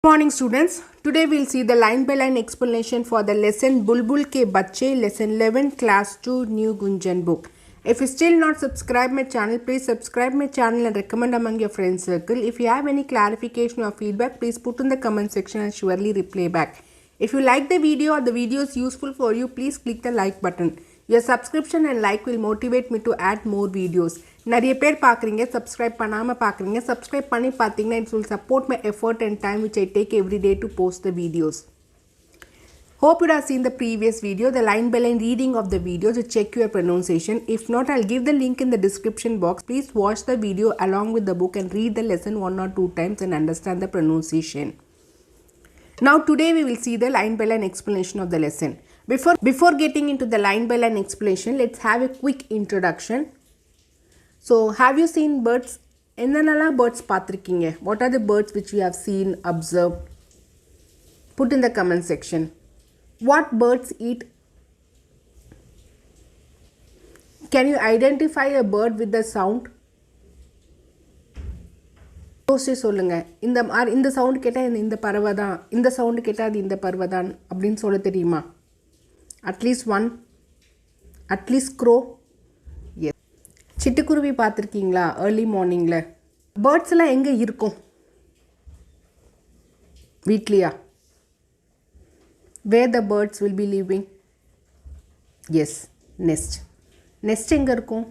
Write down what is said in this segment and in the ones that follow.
Morning students, today we'll see the line by line explanation for the lesson Bulbul ke Bacche, lesson 11 class 2 new Gunjan book. If you still not subscribe my channel, please subscribe my channel and recommend among your friends circle. If you have any clarification or feedback, please put in the comment section and surely reply back. If you like the video or the video is useful for you, please click the like button. Your subscription and like will motivate me to add more videos. நிறைய பேர் பார்க்குறீங்க subscribe பண்ணாமல் பார்க்குறீங்க subscribe பண்ணி பார்த்தீங்கன்னா it will support my effort and time which I take every day to post the videos. Hope you have seen the previous video, the line by line reading of the video to check your pronunciation. If not, I'll give the link in the description box. Please watch the video along with the book and read the lesson 1 or 2 times and understand the pronunciation. Now today we will see the line by line explanation of the lesson. Before getting into the line by line explanation, let's have a quick introduction. So, have you seen birds? Endanala birds paathirukinga? What are the birds which you have seen, observed? Put in the comment section. What birds eat? Can you identify a bird with the sound? யோசிச்சு சொல்லுங்க. இந்த sound கேட்டால் இந்த பறவை தான், இந்த sound கேட்டால் அது இந்த பறவை தான் அப்படின்னு சொல்ல தெரியுமா? At least crow. Yes. சிட்டுக்குருவி பார்த்துருக்கீங்களா early morningல? பேர்ட்ஸ் எல்லாம் எங்கே இருக்கும்? வீட்லையா? Where the birds will be living? Yes, nest. Nest எங்கே இருக்கும்?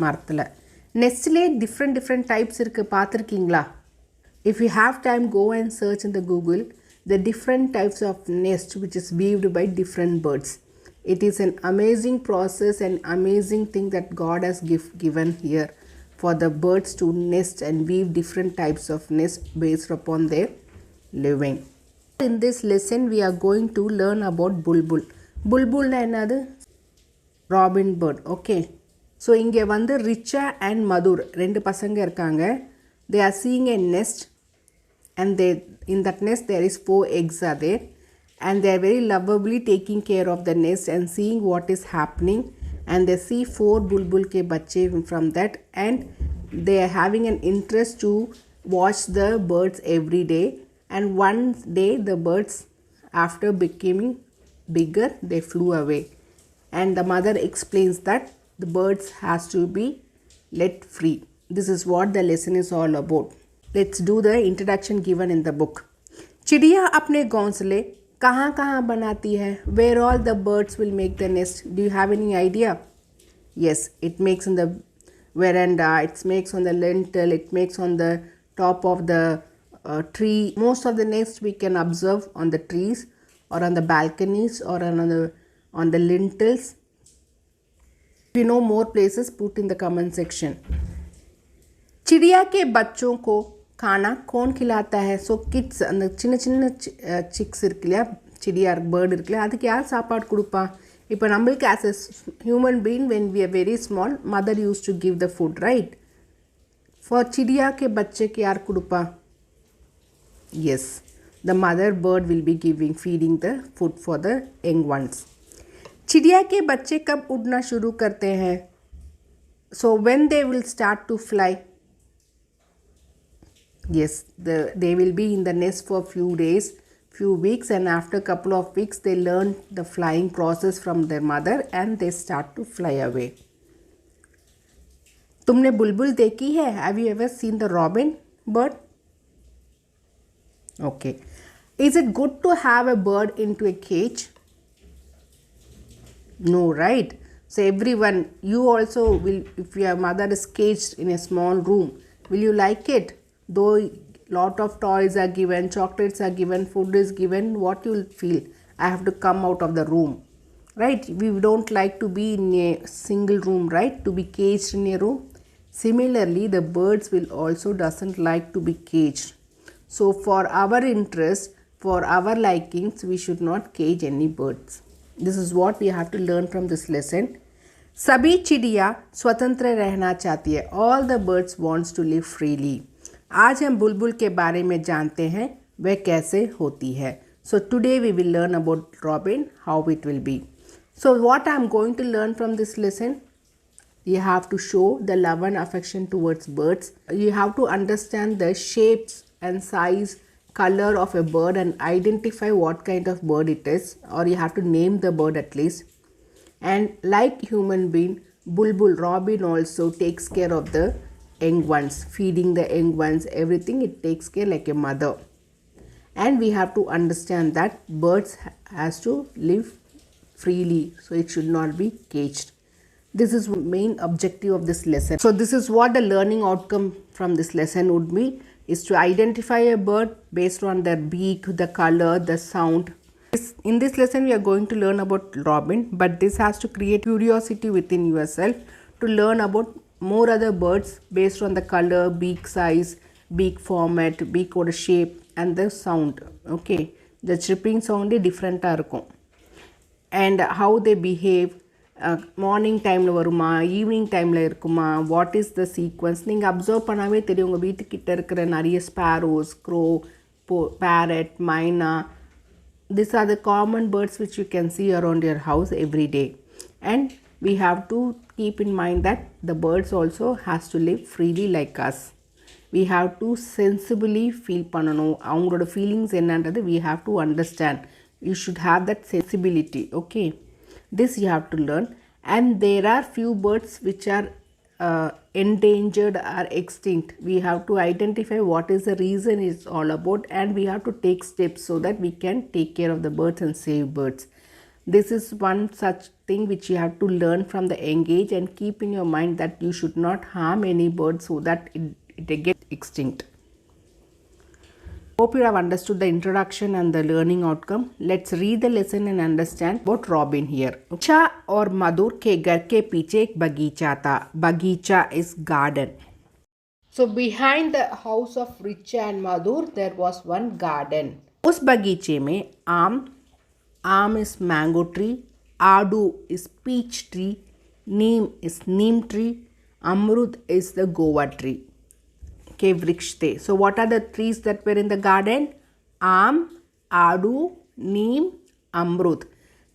மரத்தில். நெஸ்ட்லேயே different types இருக்குது, பார்த்துருக்கீங்களா? If you have time, go and search in the Google the different types of nest which is weaved by different birds. It is an amazing process and amazing thing that God has given here for the birds to nest and weave different types of nest based upon their living. In this lesson we are going to learn about bulbul. Bulbul na enadhu? Robin bird. Okay. So inge vandu Richa and Madhur rendu pasanga irukanga. They are seeing a nest and in that nest there is 4 eggs are there and they are very lovably taking care of the nest and seeing what is happening, and they see 4 bulbul ke bacche from that, and they are having an interest to watch the birds every day. And one day the birds, after becoming bigger, they flew away, and the mother explains that the birds has to be let free. This is what the lesson is all about. Let's do the introduction given in the book. चिड़िया अपने घोंसले कहाँ कहाँ बनाती है? Where all the birds will make the nest? Do you have any idea? Yes, it makes in the veranda, it makes on the lintel, it makes on the top of the tree. Most of the nests we can observe on the trees or on the balconies or on the lintels. If you know more places, put in the comment section. चिड़िया के बच्चों को खाना कौन खिलाता है? So kids அந்த சின்ன சிக்ஸ் இருக்கு இல்லையா, சிடியா பேர்டு இருக்கு இல்லையா, அதுக்கு யார் சாப்பாடு கொடுப்பா? இப்போ நம்மளுக்கு as a human being when we are very small, mother use to give the food, right? For சிடியா கே பச்சைக்கு யார் கொடுப்பா? Yes, the mother bird will be giving feeding the food for the young ones. चिड़िया के बच्चे कब उड़ना शुरू करते हैं? So when they will start to fly? Yes, they will be in the nest for few days, few weeks, and after couple of weeks they learn the flying process from their mother and they start to fly away. तुमने बुलबुल देखी है? Have you ever seen the robin bird? Okay. Is it good to have a bird into a cage? No, right? So everyone, you also will, if your mother is caged in a small room, will you like it? Though lot of toys are given, chocolates are given, food is given, what you will feel? I have to come out of the room, right? We don't like to be in a single room, right? To be caged in a room. Similarly, the birds will also doesn't like to be caged. So for our interest, for our likings, we should not cage any birds. This is what we have to learn from this lesson. सभी चिड़िया स्वतंत्र रहना चाहती है. All the birds wants to live freely. आज हम बुलबुल के बारे में जानते हैं वह कैसे होती है. So today we will learn about robin, how it will be. So what I am going to learn from this lesson? You have to show the love and affection towards birds. You have to understand the shapes and size, color of a bird and identify what kind of bird it is, or you have to name the bird at least. And like human being, bulbul robin also takes care of the young ones, feeding the young ones, everything it takes care like a mother. And we have to understand that birds has to live freely, so it should not be caged. This is main objective of this lesson. So this is what the learning outcome from this lesson would be, is to identify a bird based on their beak, the color, the sound. In this lesson we are going to learn about robin, but this has to create curiosity within yourself to learn about more other birds based on the color, beak size, beak format, beak or shape and the sound. Okay, the chirping sound is different and how they behave. Morning time la varuma, evening time la irukuma, what is the sequence neenga observe பண்ணாவே தெரியும். உங்க வீட்டுக்கிட்ட இருக்கிற நிறைய sparrows, crow, parrot, myna, these are the common birds which you can see around your house every day. And we have to keep in mind that the birds also has to live freely like us. We have to sensibly feel பண்ணணும். அவங்களோட feelings என்னன்றது we have to understand. You should have that sensibility. Okay, this you have to learn. And there are few birds which are endangered or extinct. We have to identify what is the reason it's all about, and we have to take steps so that we can take care of the birds and save birds. This is one such thing which you have to learn from the young age, and keep in your mind that you should not harm any bird so that it gets extinct. Hope you have understood the introduction and the learning outcome. Let's read the lesson and understand about robin here. Richa और मधुर के घर के पीछे एक बगीचा था. बगीचा is garden. So behind the house of Richa and Madhur there was one garden. उस बगीचे में आम is mango tree, आड़ू is peach tree, Neem is neem tree, अमरूद is the guava tree. के वृक्ष थे. So what are the trees that were in the garden? आम, आड़ू, नीम, अमरूद.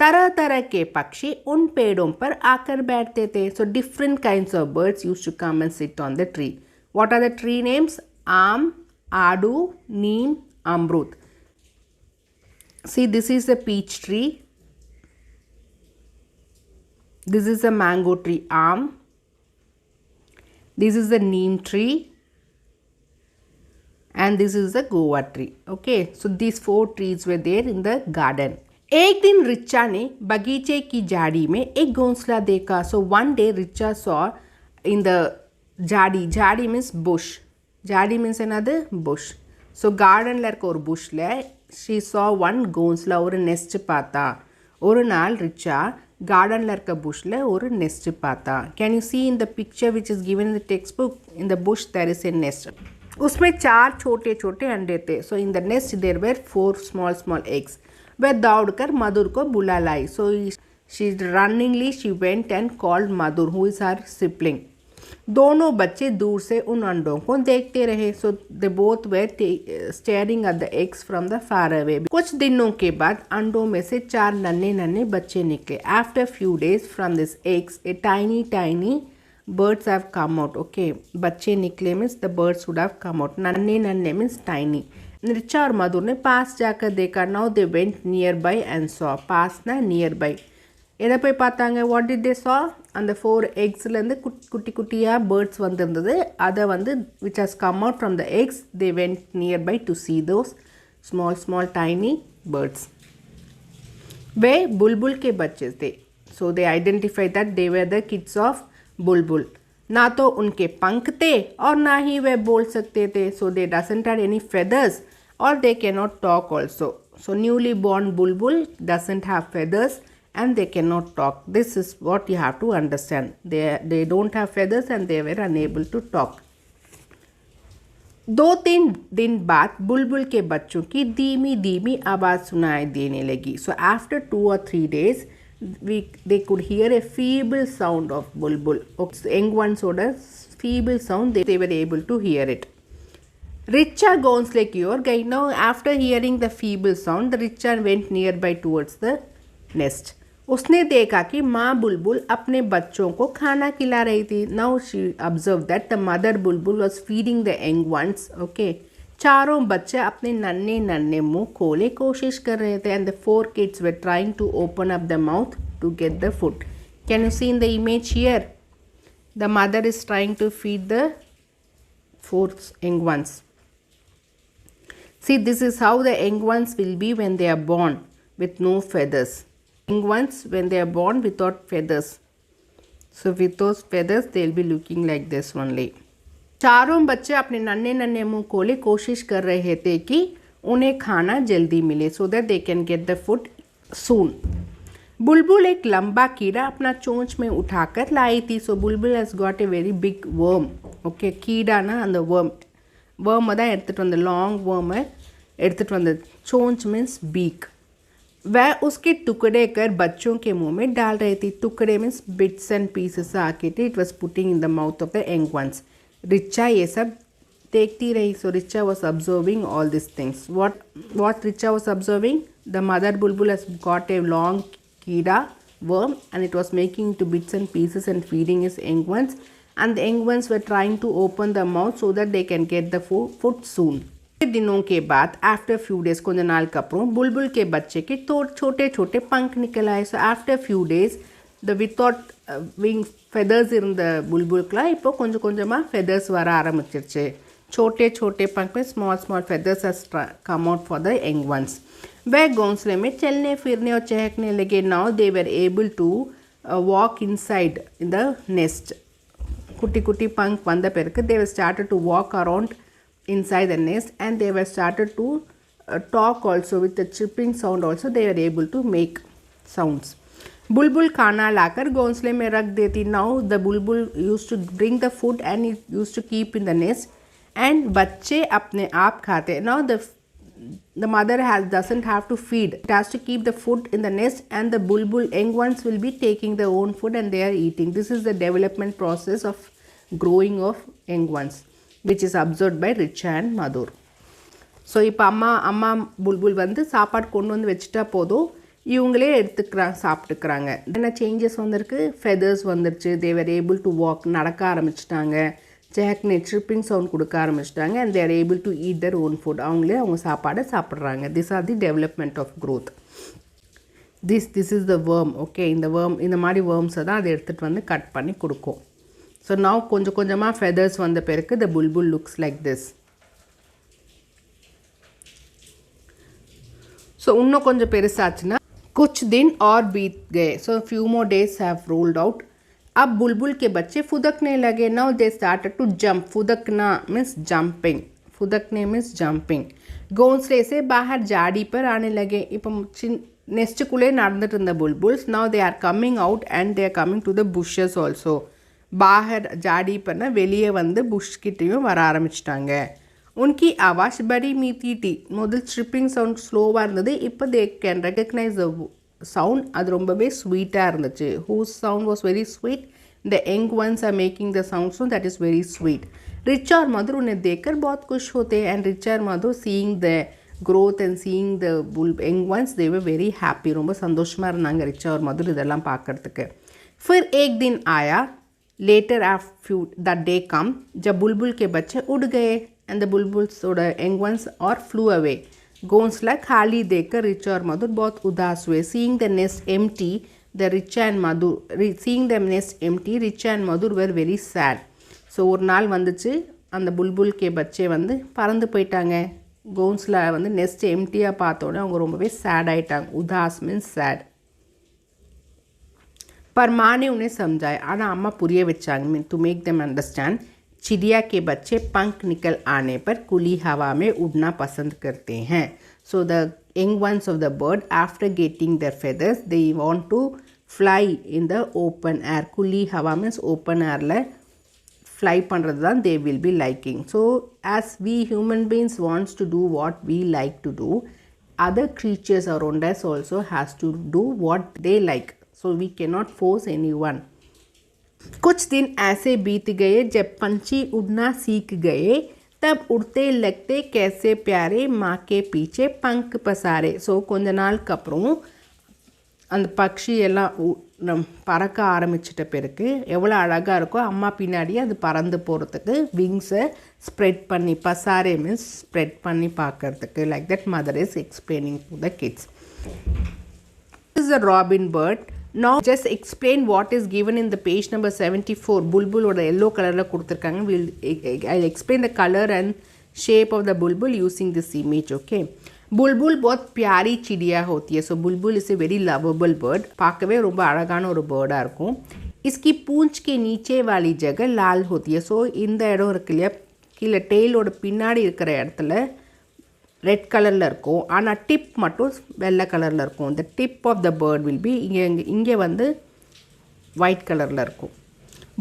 तरह तरह के पक्षी उन पेड़ों पर आकर बैठते थे. So different kinds of birds used to come and sit on the tree. What are the tree names? आम, आड़ू, नीम, अमरूद. See, this is the peach tree. This is the mango tree, आम. This is the neem tree. And this is the guava tree. Okay, so these 4 trees were there in the garden. एक दिन रिचा ने बगीचे की झाड़ी में एक घोंसला देखा. So one day Richa saw in the झाड़ी means bush. झाड़ी means another bush. So garden la irukka or bush la she saw one घोंसला or nest பார்த்தா. ஒரு நாள் Richa garden la irukka bush la ஒரு nest பார்த்தா. Can you see in the picture which is given in the textbook? In the bush there is a nest. उसमें 4 छोटे छोटे अंडे थे. So in the nest there were 4 small eggs. वह दौड़कर मधुर को बुला लाई. So she runningly she went and called Madhur, who is her sibling. दोनों बच्चे दूर से उन अंडों को देखते रहे. So they both were staring at the eggs from the far away. कुछ दिनों के बाद अंडों में से 4 नन्हे बच्चे निकले. After few days from these eggs, a tiny birds have come out. Okay, बच्चे निकले means the birds would have come out. नन्हे means tiny. रिचा और मधुर ने पास जाकर देखा. Now they went nearby and saw. पास ना nearby. எதை போய் பார்த்தாங்க? What did they saw? அந்த 4 eggsலேருந்து குட்டியாக birds வந்திருந்தது. அதை which has come out from the eggs, they went nearby to see those small tiny birds. वे बुलबुल के बच्चे थे. So they identified that they were the kids of बुलबुल. ना तो उनके पंख थे और ना ही वे बोल सकते थे. So they doesn't have any feathers or they cannot talk also. So newly born bulbul doesn't have feathers and they cannot talk. This is what you have to understand. They don't have feathers and they were unable to talk. 2-3 दिन बाद बुलबुल के बच्चों की धीमी आवाज़ सुनाई देने लगी. So after 2 or 3 days they could hear a feeble sound of bulbul. Young ones oda feeble sound, they were able to hear it. Richa घोंसले की ओर गई. Now after hearing the feeble sound, the Richa went nearby towards the nest. उसने देखा कि माँ बुलबुल अपने बच्चों को खाना खिला रही थी. Now she observed that the mother bulbul was feeding the young ones. Okay, चारों बच्चे अपने नन्हे नन्हे मुंह खोले कोशिश कर रहे थे and the 4 kids were trying to open up the mouth to get the food. Can you see in the image here? The mother is trying to feed the 4 young ones. See, this is how the young ones will be when they are born with no feathers. Young ones when they are born without feathers. So with those feathers they will be looking like this only. चारों बच्चे अपने नन्हे नन्हे मुंह खोले कोशिश कर रहे थे कि उन्हें खाना जल्दी मिले so that they can get the food soon. बुलबुल एक लंबा कीड़ा अपना चोंच में उठाकर लाई थी. So Bulbul has got a very big worm. Okay, कीड़ाना அந்த worm தான் எடுத்துட்டு வந்த long worm எடுத்துட்டு வந்த चोंच means beak. वह उसके टुकड़े कर बच्चों के मुंह में डाल रही थी. टुकड़े मीन्स बिट्स एंड पीसेस आके थे. It was putting in the mouth of the young ones. Richa ये सब देखती रही. So Richa was observing all this things. what Richa was observing? The mother bulbul has got a long कीड़ा worm and it was making into bits and pieces and feeding his young ones, and the young ones were trying to open the mouth so that they can get the food soon. दिनों के बाद after few days कुछ नाल कपड़ों बुलबुल के बच्चे के छोटे छोटे पंख निकल आए. So after few days the without wing feathers இருந்த புல்புல்க்குலாம் இப்போ கொஞ்சம் கொஞ்சமாக feathers வர ஆரம்பிச்சிருச்சு. छोटे छोटे पंख में small feathers has come out for the young ones. वह घोंसले में चलने फिरने और चहकने लगे. Now they were able to walk inside in the nest. कुटी कुटी पंख வந்த பிறகு they were started to walk around inside the nest and they were started to talk also with the chirping sound also they were able to make sounds. बुलबुल खाना लाकर घोंसले में रख देती. Now the bulbul used to bring the food and it used to keep in the nest and बच्चे अपने आप खाते. Now the mother doesn't have to feed. It has to keep the food in the nest and the bulbul young ones will be taking their own food and they are eating. This is the development process of growing of young ones, which is observed by Richa and Madhur. So இப்போ அம்மா புல்புல் வந்து சாப்பாடு கொண்டு வந்து வச்சுட்டா போதும், இவங்களே சாப்பிட்டுக்கிறாங்க. என்ன சேஞ்சஸ் வந்திருக்கு? ஃபெதர்ஸ் வந்துருச்சு. தேவர் ஏபிள் டு வாக், நடக்க ஆரம்பிச்சிட்டாங்க. சேக்னே ட்ரிப்பிங் சவுண்ட் கொடுக்க ஆரம்பிச்சிட்டாங்க. And they're able to eat their own food. அவங்களே அவங்க சாப்பாடை சாப்பிட்றாங்க. This are the development of growth. This is the worm. Okay, இந்த மாதிரி வேர்ம்ஸை தான் அதை எடுத்துகிட்டு வந்து கட் பண்ணி கொடுக்கும். ஸோ நவ் கொஞ்சம் கொஞ்சமாக ஃபெதர்ஸ் வந்த பிறகு the bulbul looks like this. So இன்னும் கொஞ்சம் பெருசாச்சுன்னா कुछ दिन और बीत गए. So few more days have rolled out. अब बुलबुल के बच्चे फुदकने लगे. Now they started to jump. फुदकना मीन्स जंपिंग. फुदकने मीन्स जंपिंग. घोंसले से बाहर जाड़ी पर आने लगे. இப்போ நெஸ்ட்டுக்குள்ளே நடந்துட்டு இருந்த bulbuls now they are coming out and they are coming to the bushes also. बाहर जाड़ी पर வெளியே வந்து புஷ் கிட்டேயும் வர ஆரம்பிச்சிட்டாங்க. उनकी आवाज़ बड़ी मीठी थी. முதல் ட்ரிப்பிங் சவுண்ட் ஸ்லோவாக இருந்தது. இப்போ they can recognise the sound. அது ரொம்பவே ஸ்வீட்டாக இருந்துச்சு. Whose sound was very sweet. The young ones are making the sound so that is very sweet. Richa और मधुर उन्हें देखकर बहुत खुश होते हैं. एंड रिचा और Madhur seeing the growth and seeing the young ones they were very happy. ரொம்ப சந்தோஷமாக இருந்தாங்க ரிச்சா और मधुर இதெல்லாம் பார்க்கறதுக்கு. फिर एक दिन आया later after that day come जब बुलबुल के बच्चे उड़ गए and the bulbuls or young ones or flew away. घोंसला खाली देखकर रिचा और मधुर बहुत उदास हुए. seeing the nest empty the richa and madhur seeing the nest empty richa and madhur were very sad. So ஒரு நாள் வந்துச்சு, அந்த புல்புல் கே பச்சே வந்து பறந்து போயிட்டாங்க. கோன்ஸ்ல வந்து நெஸ்ட் எம்டியாக பார்த்தோன்னே அவங்க ரொம்பவே சேட் ஆகிட்டாங்க. உதாஸ் மீன்ஸ் சேட். पर माँ ने उन्हें समझाया. ஆனால் அம்மா புரிய வச்சாங்க to make them understand. चिड़िया के बच्चे पंख निकल आने पर खुली हवा में उड़ना पसंद करते हैं. So the young ones of the bird after getting their feathers they want to fly in the open air. खुली हवा means open airல fly பண்ணுறது தான் they will be liking. So as we human beings wants to do what we like to do, other creatures around us also has to do what they like. So we cannot force anyone. कुछ दिन ऐसे बीत गए जब पंछी उड़ना सीख गए. तब उड़ते लगते कैसे प्यारे माँ के पीछे पंख पसारे. ஸோ கொஞ்ச நாளுக்கு அப்புறம் அந்த பக்ஷி எல்லாம் பறக்க ஆரம்பிச்சிட்ட பிறகு எவ்வளோ அழகாக இருக்கோ அம்மா பின்னாடியே அது பறந்து போகிறதுக்கு விங்ஸை ஸ்ப்ரெட் பண்ணி பசாரே மீன்ஸ் ஸ்ப்ரெட் பண்ணி பார்க்கறதுக்கு like that mother is explaining to the kids. This is a robin bird. Now just explain what is given in the page number 74. Bulbul oda yellow color la kuduthirukanga. I'll explain the color and shape of the bulbul using this image. Okay. बुलबुल बहुत प्यारी चिड़िया होती है. सो बुलबुल is a very lovable bird. பார்க்கவே ரொம்ப அழகான ஒரு பேர்டாக இருக்கும். इसकी पूंछ के नीचे वाली जगह लाल होती है. ஸோ இந்த இடம் இருக்கு இல்லையா, கீழே டெய்லோட பின்னாடி இருக்கிற இடத்துல ரெட் கலரில் இருக்கும், ஆனால் டிப் மட்டும் வெள்ளை கலரில் இருக்கும். இந்த tip of the bird will be இங்கே வந்து वाइट कलर இருக்கும்.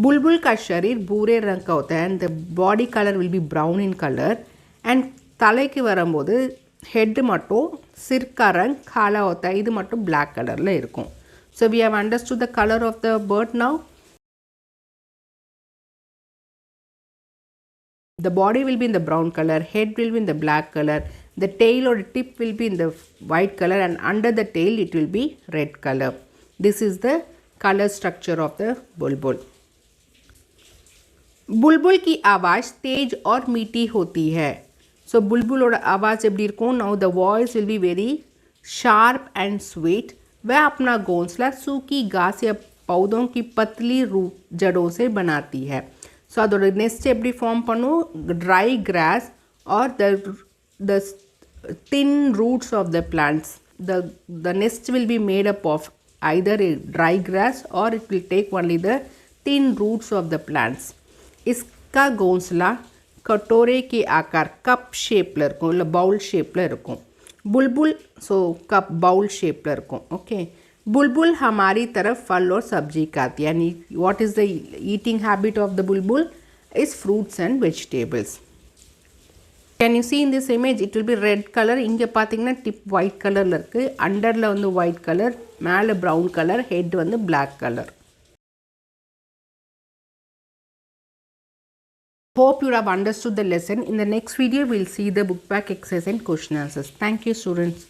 बुलबुल का शरीर भूरे रंग का होता है and the body color will be brown in color and தலைக்கு வரும்போது हेड மட்டும் सिर का रंग काला होता है, இது மட்டும் black கலரில் இருக்கும். So we have understood the color of the bird now. The body will be in the brown color, head will be in the black color, the tail or the tip will be in the white color and under the tail it will be red color. This is the color structure of the बुलबुल. बुलबुल की आवाज़ तेज और मीठी होती है. So बुलबुलोட आवाज़ எப்படி இருக்கும்? Now the voice will be very sharp and sweet. वह अपना घोंसला सूखी घास या पौधों की पतली जड़ों से बनाती है. ஸோ அதோட நெஸ்ட் எப்படி ஃபார்ம் பண்ணும்? Dry grass are the thin roots of the plants. The nest will be made up of either a dry grass or it will take only the thin roots of the plants. इसका घोंसला कटोरे के आकार cup shape ல இருக்கும், இல்லை பவுல் ஷேப்பில் இருக்கும். बुलबुल सो कप बाउल शेप இருக்கும். ओके. बुलबुल हमारी तरफ फल और सब्जी खाती है. यानी what is the eating habit of the bulbul is fruits and vegetables. Can you see in this image? It will be red color. இங்கே பார்த்தீங்கன்னா டிப் white கலரில் இருக்குது, அண்டரில் வந்து white கலர், மேலே brown கலர், ஹெட் வந்து black colour. Hope you have understood the lesson. In the next video, we'll see the book back exercise and question answers. Thank you, students.